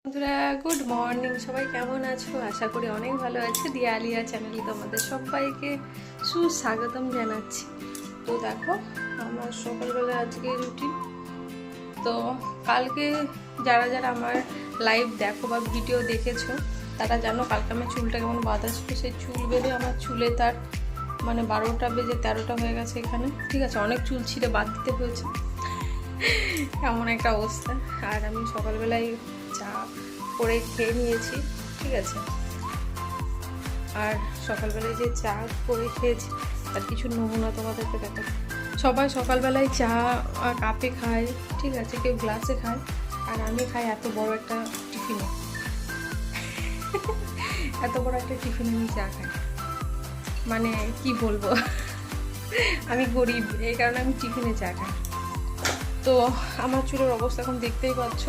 বন্ধুরা, good morning. সবাই কেমন আছো? আশা করি অনেক ভালো আছে। দিয়া আলিয়া চ্যানেলে তোমাদের সবাইকে সুস্বাগতম জানাচ্ছি। তো দেখো, আমার সকালবেলা আজকে রুটিন। তো কালকে যারা যারা আমার লাইভ দেখো বা ভিডিও দেখেছো তারা জানো কালকে আমার চুলটা কেমন বাঁধা ছিল। সেই চুল বেঁধে আমার চুলে তার মানে 12টা বেজে 13টা হয়ে গেছে এখানে। ঠিক আছে, অনেক চুল ছিঁড়ে বাদ দিতে হয়েছে, এমন একটা অবস্থা। আর আমি সকালবেলায় চা করে খেয়ে নিয়েছি। ঠিক আছে, আর সকালবেলায় যে চা করে খেয়েছি তার কিছু নমুনা তোমাদেরকে দেখো। সবাই সকালবেলায় চা কাপে খায়, ঠিক আছে, কেউ গ্লাসে খায়, আর আমি খাই এত বড় একটা টিফিনে। এত বড় একটা টিফিনে আমি চা খাই, মানে কি বলবো। আমি গরিব, এই কারণে আমি টিফিনে চা খাই। তো আমার চুলের অবস্থা এখন দেখতেই পাচ্ছ।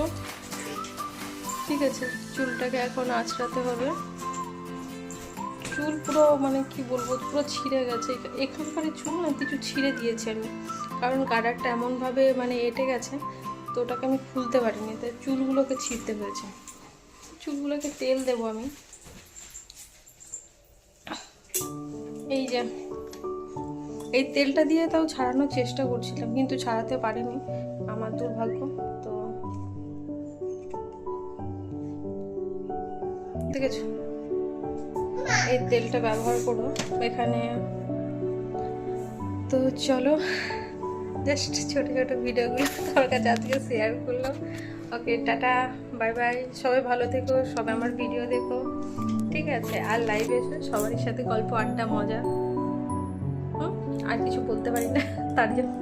ঠিক আছে, চুলটাকে এখন আঁচড়াতে হবে। চুল পুরো মানে কি বলবো, পুরো ছিঁড়ে গেছে। এখানকার চুল না কিছু ছিঁড়ে দিয়েছি আমি, কারণ গার্ডারটা এমনভাবে মানে এঁটে গেছে, তো ওটাকে আমি খুলতে পারিনি, তাই চুলগুলোকে ছিঁড়তে হয়েছে। চুলগুলোকে তেল দেবো আমি। এই যে এই তেলটা দিয়ে তাও ছাড়ানোর চেষ্টা করছিলাম, কিন্তু ছাড়াতে পারিনি, আমার দুর্ভাগ্য। তো ঠিক আছে, এই তেলটা ব্যবহার করবো এখানে। তো চলো, জাস্ট ছোটো ছোটো ভিডিওগুলো তোমার কাছে আজকে শেয়ার করলাম। ওকে, টাটা, বাই বাই। সবাই ভালো থেকো, সবাই আমার ভিডিও দেখো, ঠিক আছে, আর লাইভে এসো, সবার সাথে গল্প আড্ডা মজা। আর কিছু বলতে পারি না তার জন্য